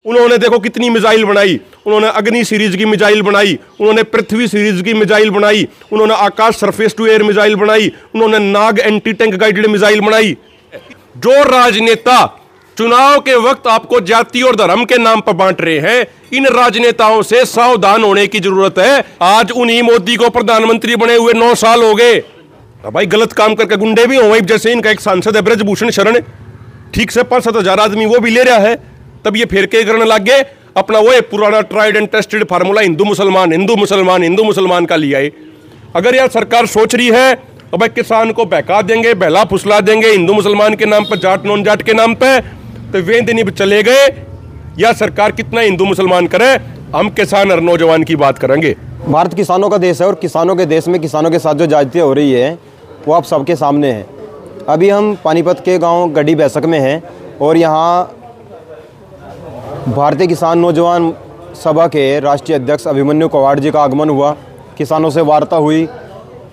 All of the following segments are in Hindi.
उन्होंने देखो कितनी मिसाइल बनाई, उन्होंने अग्नि सीरीज की मिसाइल बनाई, उन्होंने पृथ्वी सीरीज की मिसाइल बनाई, उन्होंने आकाश सरफेस टू एयर मिसाइल बनाई, उन्होंने नाग एंटी टैंक गाइडेड मिसाइल बनाई। जो राजनेता चुनाव के वक्त आपको जाति और धर्म के नाम पर बांट रहे हैं, इन राजनेताओं से सावधान होने की जरूरत है। आज उन्हीं मोदी को प्रधानमंत्री बने हुए 9 साल हो गए। भाई गलत काम करके गुंडे भी हो, जैसे इनका एक सांसद है ब्रजभूषण शरण, ठीक से 5-7 हजार आदमी वो भी ले रहा है, तब ये फिर के करने लग गए अपना वो पुराना tried and tested formula Hindu मुसलमान हिंदू मुसलमान हिंदू मुसलमान का लिया है। अगर यार सरकार सोच रही है तो भाई किसान को बहका देंगे, बहला फुसला देंगे हिंदू मुसलमान के नाम पर, जाट नॉन जाट के नाम पे, तो वे दिन चले गए। या सरकार कितना हिंदू मुसलमान करे, हम किसान और नौजवान की बात करेंगे। भारत किसानों का देश है और किसानों के देश में किसानों के साथ जो ज्यादतियाँ हो रही है वो आप सबके सामने है। अभी हम पानीपत के गांव गड्डी बैसक में हैं और यहाँ भारतीय किसान नौजवान सभा के राष्ट्रीय अध्यक्ष अभिमन्यु कवाड़ जी का आगमन हुआ, किसानों से वार्ता हुई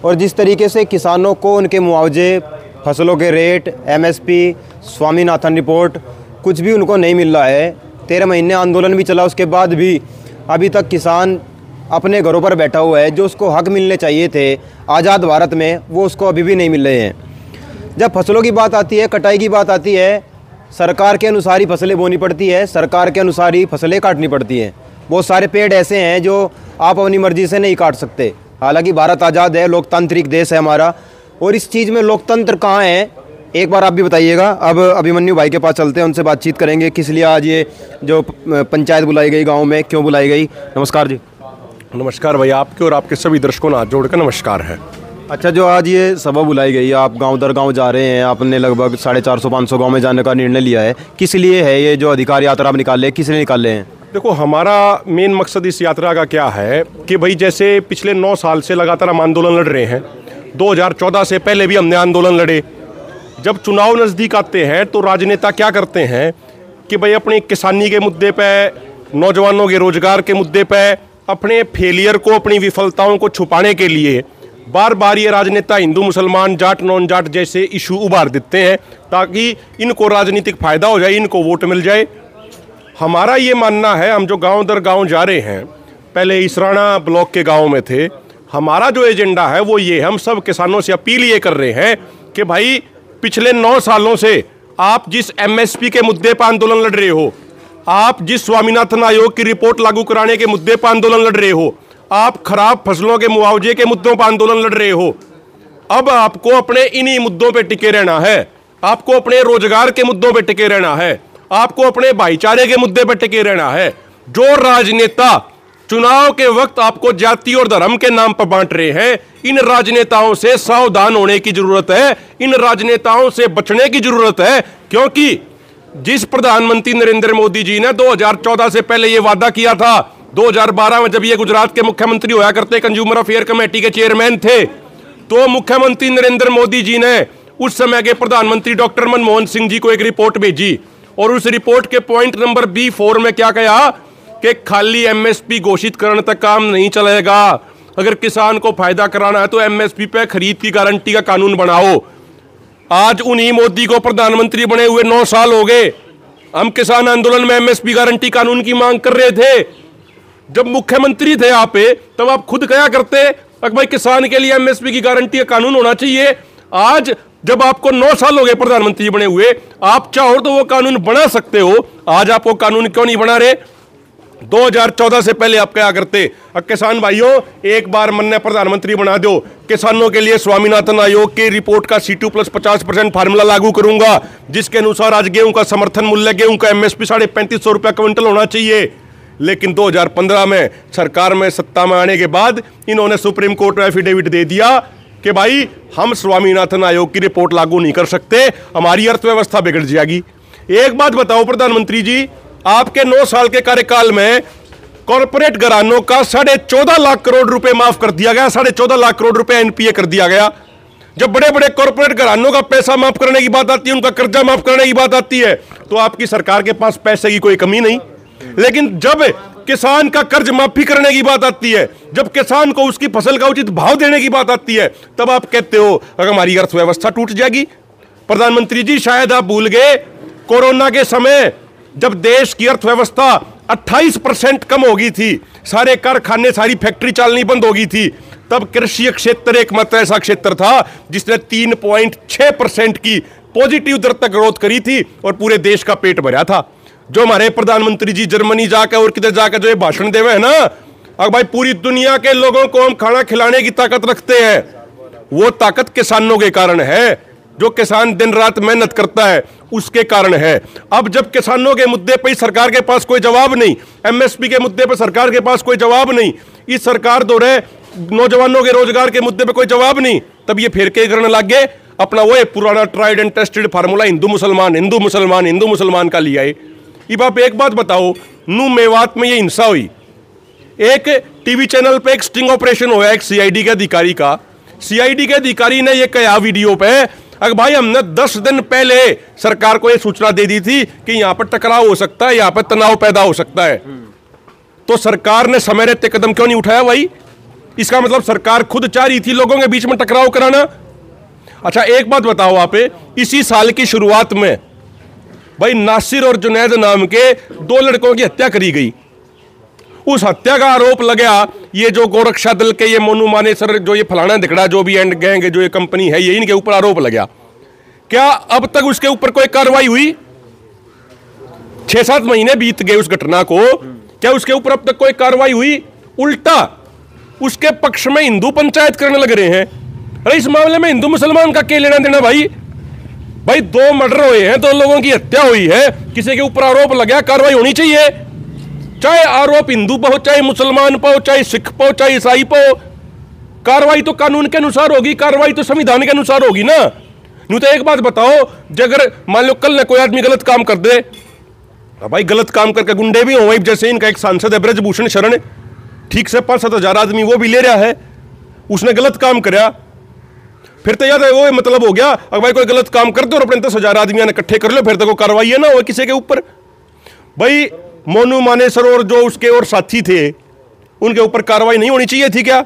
और जिस तरीके से किसानों को उनके मुआवजे, फसलों के रेट, एमएसपी, स्वामीनाथन रिपोर्ट कुछ भी उनको नहीं मिल रहा है। 13 महीने आंदोलन भी चला, उसके बाद भी अभी तक किसान अपने घरों पर बैठा हुआ है। जो उसको हक मिलने चाहिए थे आज़ाद भारत में, वो उसको अभी भी नहीं मिल रहे हैं। जब फसलों की बात आती है, कटाई की बात आती है, सरकार के अनुसार ही फसलें बोनी पड़ती है, सरकार के अनुसार ही फसलें काटनी पड़ती हैं। बहुत सारे पेड़ ऐसे हैं जो आप अपनी मर्जी से नहीं काट सकते। हालांकि भारत आज़ाद है, लोकतांत्रिक देश है हमारा, और इस चीज़ में लोकतंत्र कहाँ है एक बार आप भी बताइएगा। अब अभिमन्यु भाई के पास चलते हैं, उनसे बातचीत करेंगे किस लिए आज ये जो पंचायत बुलाई गई गाँव में, क्यों बुलाई गई। नमस्कार जी। नमस्कार भैया, आपके और आपके सभी दर्शकों ने हाथ जोड़कर नमस्कार है। अच्छा, जो आज ये सभा बुलाई गई है, आप गांव दर गांव जा रहे हैं, आपने लगभग 450-500 गांव में जाने का निर्णय लिया है, किस लिए है ये जो अधिकार यात्रा आप निकाले हैं, किस लिए निकाले हैं? देखो, हमारा मेन मकसद इस यात्रा का क्या है कि भाई जैसे पिछले 9 साल से लगातार हम आंदोलन लड़ रहे हैं, 2014 से पहले भी हमने आंदोलन लड़े। जब चुनाव नज़दीक आते हैं तो राजनेता क्या करते हैं कि भाई अपनी किसानी के मुद्दे पे, नौजवानों के रोजगार के मुद्दे पे, अपने फेलियर को, अपनी विफलताओं को छुपाने के लिए बार बार ये राजनेता हिंदू मुसलमान, जाट नॉन जाट जैसे इशू उभार देते हैं ताकि इनको राजनीतिक फायदा हो जाए, इनको वोट मिल जाए। हमारा ये मानना है, हम जो गांव दर गांव जा रहे हैं, पहले इसराना ब्लॉक के गांव में थे, हमारा जो एजेंडा है वो ये, हम सब किसानों से अपील ये कर रहे हैं कि भाई पिछले 9 सालों से आप जिस एमएसपी के मुद्दे पर आंदोलन लड़ रहे हो, आप जिस स्वामीनाथन आयोग की रिपोर्ट लागू कराने के मुद्दे पर आंदोलन लड़ रहे हो, आप खराब फसलों के मुआवजे के मुद्दों पर आंदोलन लड़ रहे हो, अब आपको अपने इन्हीं मुद्दों पे टिके रहना है, आपको अपने रोजगार के मुद्दों पे टिके रहना है, आपको अपने भाईचारे के मुद्दे पे टिके रहना है। जो राजनेता चुनाव के वक्त आपको जाति और धर्म के नाम पर बांट रहे हैं, इन राजनेताओं से सावधान होने की जरूरत है, इन राजनेताओं से बचने की जरूरत है। क्योंकि जिस प्रधानमंत्री नरेंद्र मोदी जी ने 2014 से पहले यह वादा किया था, 2012 में जब ये गुजरात के मुख्यमंत्री हुआ करते, कंज्यूमर अफेयर कमेटी के चेयरमैन थे, तो मुख्यमंत्री नरेंद्र मोदी जी ने उस समय के प्रधानमंत्री डॉक्टर मनमोहन सिंह जी को एक रिपोर्ट भेजी और उस रिपोर्ट के पॉइंट नंबर B4 में क्या कहा कि खाली एमएसपी घोषित करने तक काम नहीं चलेगा, अगर किसान को फायदा कराना है तो एमएसपी पे खरीद की गारंटी का कानून बनाओ। आज उन्हीं मोदी को प्रधानमंत्री बने हुए 9 साल हो गए। हम किसान आंदोलन में एमएसपी गारंटी कानून की मांग कर रहे थे। जब मुख्यमंत्री थे आप पे, तब आप खुद कहा करते भाई किसान के लिए एमएसपी की गारंटी का कानून होना चाहिए। आज जब आपको 9 साल हो गए प्रधानमंत्री बने हुए, आप चाहो तो वो कानून बना सकते हो। आज आप वो कानून क्यों नहीं बना रहे? 2014 से पहले आप क्या करते? अब किसान भाइयों, एक बार मन ने प्रधानमंत्री बना दो, किसानों के लिए स्वामीनाथन आयोग की रिपोर्ट का C2 + 50% फार्मूला लागू करूंगा, जिसके अनुसार आज गेहूं का समर्थन मूल्य, गेहूं का एमएसपी 3550 रुपया क्विंटल होना चाहिए। लेकिन 2015 में सरकार में सत्ता में आने के बाद इन्होंने सुप्रीम कोर्ट में एफिडेविट दे दिया कि भाई हम स्वामीनाथन आयोग की रिपोर्ट लागू नहीं कर सकते, हमारी अर्थव्यवस्था बिगड़ जाएगी। एक बात बताओ प्रधानमंत्री जी, आपके 9 साल के कार्यकाल में कॉर्पोरेट घरानों का 14.5 लाख करोड़ रुपए माफ कर दिया गया, 14.5 लाख करोड़ रुपए एनपीए कर दिया गया। जब बड़े बड़े कॉर्पोरेट घरानों का पैसा माफ करने की बात आती है, उनका कर्जा माफ करने की बात आती है, तो आपकी सरकार के पास पैसे की कोई कमी नहीं। लेकिन जब किसान का कर्ज माफी करने की बात आती है, जब किसान को उसकी फसल का उचित भाव देने की बात आती है, तब आप कहते हो अगर हमारी अर्थव्यवस्था टूट जाएगी। प्रधानमंत्री जी, शायद आप भूल गए, कोरोना के समय जब देश की अर्थव्यवस्था 28% कम हो गई थी, सारे कारखाने सारी फैक्ट्री चलनी बंद हो गई थी, तब कृषि क्षेत्र एकमात्र ऐसा क्षेत्र था जिसने 3.6% की पॉजिटिव दर तक ग्रोथ करी थी और पूरे देश का पेट भरा था। जो हमारे प्रधानमंत्री जी जर्मनी जाकर और किधर जाकर जो ये भाषण देवे है ना, अब भाई पूरी दुनिया के लोगों को हम खाना खिलाने की ताकत रखते हैं, वो ताकत किसानों के कारण है। जो किसान दिन रात मेहनत करता है उसके कारण है। अब जब किसानों के मुद्दे पर सरकार के पास कोई जवाब नहीं, एमएसपी के मुद्दे पर सरकार के पास कोई जवाब नहीं, इस सरकार दो रहे नौजवानों के रोजगार के मुद्दे पे कोई जवाब नहीं, तब ये फिर के करने लग गए अपना वो पुराना tried and tested formula Hindu मुसलमान हिंदू मुसलमान हिंदू मुसलमान का लिया है। अब आप एक बात बताओ, नू मेवात में ये हिंसा हुई, एक टीवी चैनल पे एक स्टिंग ऑपरेशन हुआ एक सीआईडी के अधिकारी का। सीआईडी के अधिकारी ने ये कहा वीडियो पे, अगर भाई हमने 10 दिन पहले सरकार को ये सूचना दे दी थी कि यहां पर टकराव हो सकता है, यहां पर तनाव पैदा हो सकता है, तो सरकार ने समय रहते कदम क्यों नहीं उठाया भाई? इसका मतलब सरकार खुद चाह रही थी लोगों के बीच में टकराव कराना। अच्छा एक बात बताओ आप, इसी साल की शुरुआत में भाई नासिर और जुनैद नाम के 2 लड़कों की हत्या करी गई। उस हत्या का आरोप लगा ये जो गोरक्षा दल के ये मोनू मानेसर जो ये फलाना दिखड़ा जो भी एंड गैंग जो ये कंपनी है ये इनके ऊपर आरोप लगा। क्या अब तक उसके ऊपर कोई कार्रवाई हुई? 6-7 महीने बीत गए उस घटना को, क्या उसके ऊपर अब तक कोई कार्रवाई हुई? उल्टा उसके पक्ष में हिंदू पंचायत करने लग रहे हैं। अरे इस मामले में हिंदू मुसलमान का क्या लेना देना भाई? भाई 2 मर्डर हुए हैं, 2 लोगों की हत्या हुई है, किसी के ऊपर आरोप लगा, कार्रवाई होनी चाहिए। चाहे आरोप हिंदू पर हो, चाहे मुसलमान पर हो, चाहे सिख पर हो, चाहे ईसाई पर हो, कार्रवाई तो कानून के अनुसार होगी, कार्रवाई तो संविधान के अनुसार होगी ना। नहीं तो एक बात बताओ, अगर मान लो कल ने कोई आदमी गलत काम कर दे, भाई गलत काम करके गुंडे भी हो, जैसे इनका एक सांसद है ब्रजभूषण शरण, ठीक से 5-7 हजार आदमी वो भी ले रहा है, उसने गलत काम कराया, फिर तो याद है वो मतलब हो गया अगर भाई कोई गलत काम कर दो और अपने 10,000 आदमी ने इकट्ठे कर लो, फिर तो कार्रवाई है ना वो किसी के ऊपर। भाई मोनू मानेसर और जो उसके और साथी थे उनके ऊपर कार्रवाई नहीं होनी चाहिए थी क्या?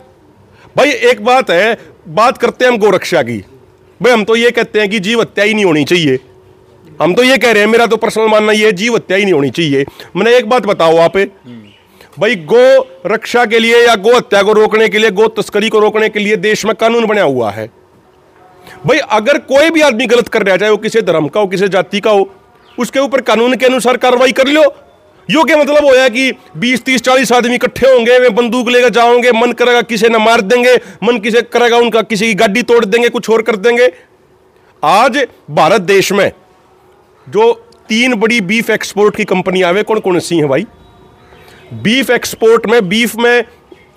भाई एक बात है, बात करते हैं हम गोरक्षा की, भाई हम तो ये कहते हैं कि जीव हत्या ही नहीं होनी चाहिए, हम तो ये कह रहे हैं, मेरा तो पर्सनल मानना ये है जीव हत्या ही नहीं होनी चाहिए। मैंने एक बात बताओ आप, भाई गो रक्षा के लिए या गो हत्या को रोकने के लिए, गो तस्करी को रोकने के लिए देश में कानून बना हुआ है। भाई अगर कोई भी आदमी गलत कर रहा है, चाहे वो किसी धर्म का हो किसी जाति का हो, उसके ऊपर कानून के अनुसार कार्रवाई कर लो। यो क्या मतलब होया कि 20, 30, 40 आदमी इकट्ठे होंगे, वे बंदूक लेकर जाओगे, मन करेगा किसी ने मार देंगे, मन किसी करेगा उनका किसी की गाड़ी तोड़ देंगे, कुछ और कर देंगे। आज भारत देश में जो 3 बड़ी बीफ एक्सपोर्ट की कंपनियां आवे, कौन कौन सी हैं भाई? बीफ एक्सपोर्ट में बीफ में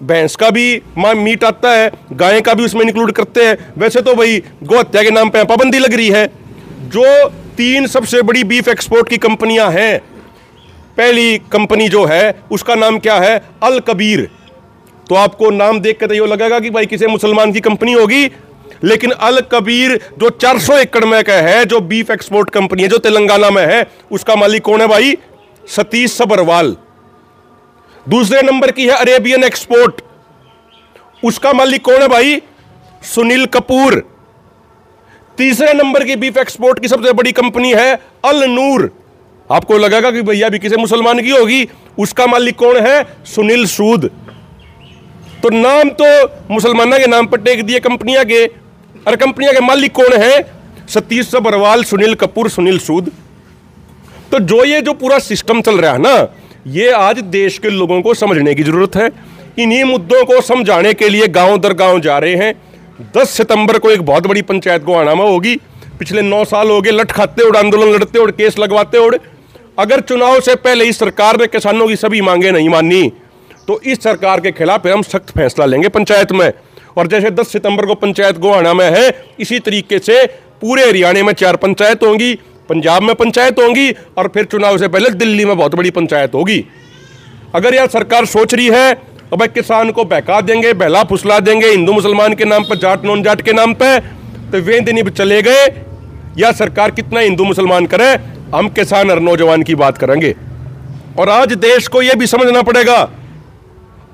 भैंस का भी मीट आता है, गाय का भी उसमें इंक्लूड करते हैं। वैसे तो भाई गो हत्या के नाम पे पाबंदी लग रही है। जो 3 सबसे बड़ी बीफ एक्सपोर्ट की कंपनियां हैं, पहली कंपनी जो है उसका नाम क्या है? अल कबीर। तो आपको नाम देख के तो ये लगेगा कि भाई किसी मुसलमान की कंपनी होगी, लेकिन अल कबीर जो 400 एकड़ में का है, जो बीफ एक्सपोर्ट कंपनी है, जो तेलंगाना में है, उसका मालिक कौन है भाई? सतीश सबरवाल। दूसरे नंबर की है अरेबियन एक्सपोर्ट, उसका मालिक कौन है भाई? सुनील कपूर। तीसरे नंबर की बीफ एक्सपोर्ट की सबसे बड़ी कंपनी है अल नूर। आपको लगेगा कि भैया भी किसी मुसलमान की होगी, उसका मालिक कौन है? सुनील सूद। तो नाम तो मुसलमानों के नाम पर टेक दिए कंपनियां के, और कंपनियां के मालिक कौन है? सतीश सबरवाल, सुनील कपूर, सुनील सूद। तो जो ये जो पूरा सिस्टम चल रहा है ना, ये आज देश के लोगों को समझने की जरूरत है। इन्हीं मुद्दों को समझाने के लिए गांव दर गांव जा रहे हैं। 10 सितंबर को एक बहुत बड़ी पंचायत गोहाना में होगी। पिछले 9 साल हो गए लठ खाते उड़, आंदोलन लड़ते उड़, केस लगवाते उड़। अगर चुनाव से पहले इस सरकार ने किसानों की सभी मांगे नहीं मानी, तो इस सरकार के खिलाफ हम सख्त फैसला लेंगे पंचायत में। और जैसे 10 सितंबर को पंचायत गोहाना में है, इसी तरीके से पूरे हरियाणा में 4 पंचायत होंगी, पंजाब में पंचायत होंगी, और फिर चुनाव से पहले दिल्ली में बहुत बड़ी पंचायत होगी। अगर यह सरकार सोच रही है तो भाई किसान को बहका देंगे, बहला फुसला देंगे हिंदू मुसलमान के नाम पर, जाट नॉन जाट के नाम पे, तो वे दिन चले गए। या सरकार कितना हिंदू मुसलमान करे, हम किसान और नौजवान की बात करेंगे। और आज देश को यह भी समझना पड़ेगा,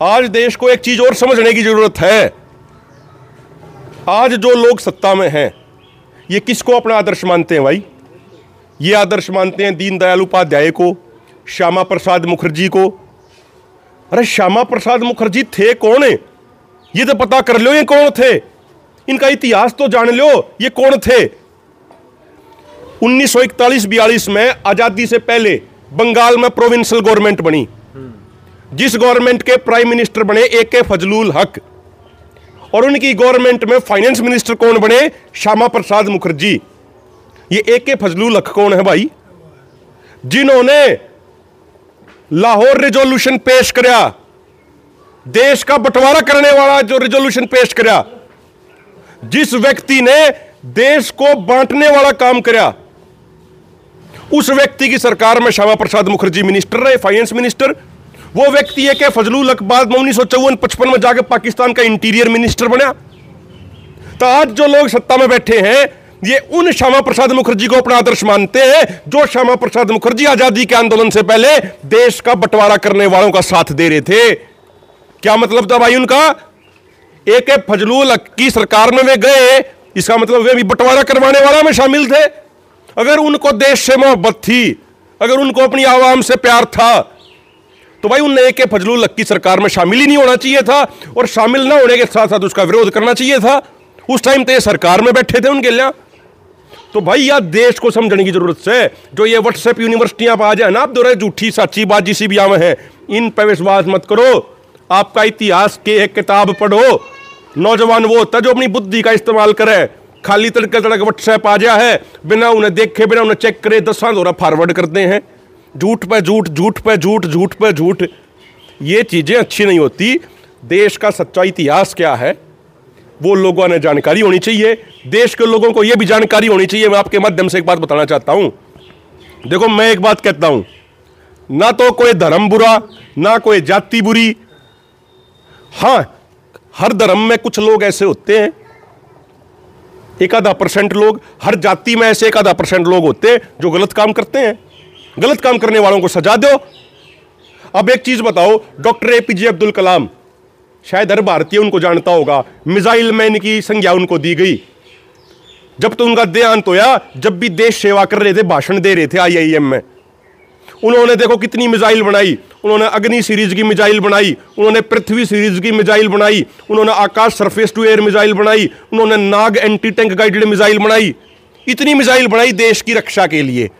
आज देश को एक चीज और समझने की जरूरत है। आज जो लोग सत्ता में हैं, ये किसको अपना आदर्श मानते हैं भाई? ये आदर्श मानते हैं दीनदयाल उपाध्याय को, श्यामा प्रसाद मुखर्जी को। अरे श्यामा प्रसाद मुखर्जी थे कौन है, ये तो पता कर लो ये कौन थे, इनका इतिहास तो जान लो ये कौन थे। 1941-42 में आजादी से पहले बंगाल में प्रोविंशियल गवर्नमेंट बनी, जिस गवर्नमेंट के प्राइम मिनिस्टर बने ए.के. फजलुल हक, और उनकी गवर्नमेंट में फाइनेंस मिनिस्टर कौन बने, श्यामा प्रसाद मुखर्जी। ये ए.के. फजलुल हक कौन है भाई, जिन्होंने लाहौर रिजोल्यूशन पेश कराया, देश का बंटवारा करने वाला जो रिजोल्यूशन पेश कराया, जिस व्यक्ति ने देश को बांटने वाला काम कराया, उस व्यक्ति की सरकार में श्यामा प्रसाद मुखर्जी मिनिस्टर रहे, फाइनेंस मिनिस्टर। वो व्यक्ति ए.के. फजलुल हक बाद में 1954-55 में जाकर पाकिस्तान का इंटीरियर मिनिस्टर बना। तो आज जो लोग सत्ता में बैठे हैं ये उन श्यामा प्रसाद मुखर्जी को अपना आदर्श मानते हैं जो श्यामा प्रसाद मुखर्जी आजादी के आंदोलन से पहले देश का बंटवारा करने वालों का साथ दे रहे थे। क्या मतलब था भाई उनका, ए.के. फजलुल हक की सरकार में वे गए, इसका मतलब वे भी बंटवारा करवाने वाला में शामिल थे। अगर उनको देश से मोहब्बत थी, अगर उनको अपनी आवाम से प्यार था, तो भाई उन ए.के. फजलुल हक की सरकार में शामिल ही नहीं होना चाहिए था, और शामिल ना होने के साथ साथ उसका विरोध करना चाहिए था। उस टाइम तो ये सरकार में बैठे थे उनके लिए। तो भाई यार देश को समझने की जरूरत है। जो ये व्हाट्सएप यूनिवर्सिटियां आ जाए ना, आप दो रहे झूठी सच्ची बात जिसी भी आवे हैं, इन पर विश्वास मत करो। आपका इतिहास की एक किताब पढ़ो। नौजवान वो होता है जो अपनी बुद्धि का इस्तेमाल करे, खाली तड़के तड़क व्हाट्सएप आ जाए है, बिना उन्हें देखे बिना उन्हें चेक करे 10 दौरा फॉरवर्ड करते हैं, झूठ पे झूठ, झूठ पे झूठ, झूठ पे झूठ। ये चीजें अच्छी नहीं होती। देश का सच्चा इतिहास क्या है वो लोगों ने जानकारी होनी चाहिए, देश के लोगों को यह भी जानकारी होनी चाहिए। मैं आपके माध्यम से एक बात बताना चाहता हूं। देखो मैं एक बात कहता हूं, ना तो कोई धर्म बुरा, ना कोई जाति बुरी। हां, हर धर्म में कुछ लोग ऐसे होते हैं, 1-आधा% लोग, हर जाति में ऐसे 1-आधा% लोग होते हैं जो गलत काम करते हैं। गलत काम करने वालों को सजा दो। अब एक चीज बताओ, डॉक्टर ए.पी.जे. अब्दुल कलाम, शायद हर भारतीय उनको जानता होगा, मिसाइल मैन की संज्ञा उनको दी गई। जब तो उनका देहांत होया, जब भी देश सेवा कर रहे थे, भाषण दे रहे थे IIM में, उन्होंने देखो कितनी मिसाइल बनाई। उन्होंने अग्नि सीरीज की मिसाइल बनाई, उन्होंने पृथ्वी सीरीज की मिसाइल बनाई, उन्होंने आकाश सरफेस टू एयर मिसाइल बनाई, उन्होंने नाग एंटी टैंक गाइडेड मिसाइल बनाई। इतनी मिसाइल बनाई देश की रक्षा के लिए।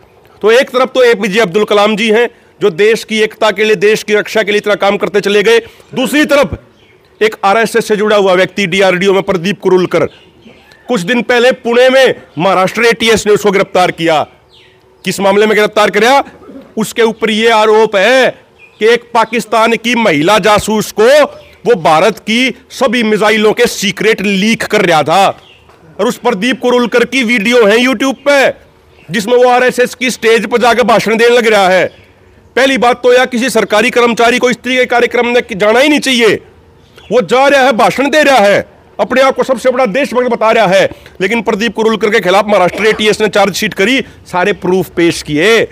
तो एक तरफ तो ए.पी.जे. अब्दुल कलाम जी हैं जो देश की एकता के लिए, देश की रक्षा के लिए इतना काम करते चले गए। दूसरी तरफ एक RSS से जुड़ा हुआ व्यक्ति DRDO में प्रदीप कुरुलकर, कुछ दिन पहले पुणे में महाराष्ट्र ATS ने उसको गिरफ्तार किया। किस मामले में गिरफ्तार किया? उसके ऊपर यह आरोप है कि एक पाकिस्तान की महिला जासूस को वो भारत की सभी मिसाइलों के सीक्रेट लीक कर रहा था। और उस प्रदीप कुरुलकर की वीडियो है YouTube पे, जिसमें वो RSS की स्टेज पर जाकर भाषण देने लग रहा है। पहली बात तो यह किसी सरकारी कर्मचारी को इस तरह के कार्यक्रम में जाना ही नहीं चाहिए। वो जा रहा है, भाषण दे रहा है, अपने आप को सबसे बड़ा देशभक्त बता रहा है। लेकिन प्रदीप कुरुलकर के खिलाफ महाराष्ट्र ATS ने चार्जशीट करी, सारे प्रूफ पेश किए।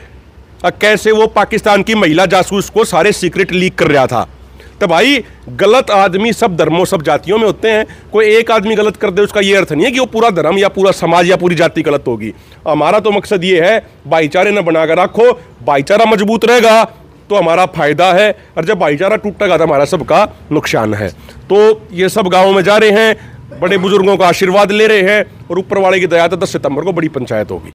कैसे वो पाकिस्तान की महिला जासूस को सारे सीक्रेट लीक कर रहा था। तो भाई गलत आदमी सब धर्मों सब जातियों में होते हैं। कोई एक आदमी गलत कर दे उसका ये अर्थ नहीं है कि वो पूरा धर्म या पूरा समाज या पूरी जाति गलत होगी। हमारा तो मकसद ये है भाईचारे न बनाकर रखो, भाईचारा मजबूत रहेगा तो हमारा फायदा है, और जब भाईचारा टूटेगा तो हमारा सबका नुकसान है। तो ये सब गाँव में जा रहे हैं, बड़े बुजुर्गों का आशीर्वाद ले रहे हैं, और ऊपर वाले की दया तो 10 सितंबर को बड़ी पंचायत होगी।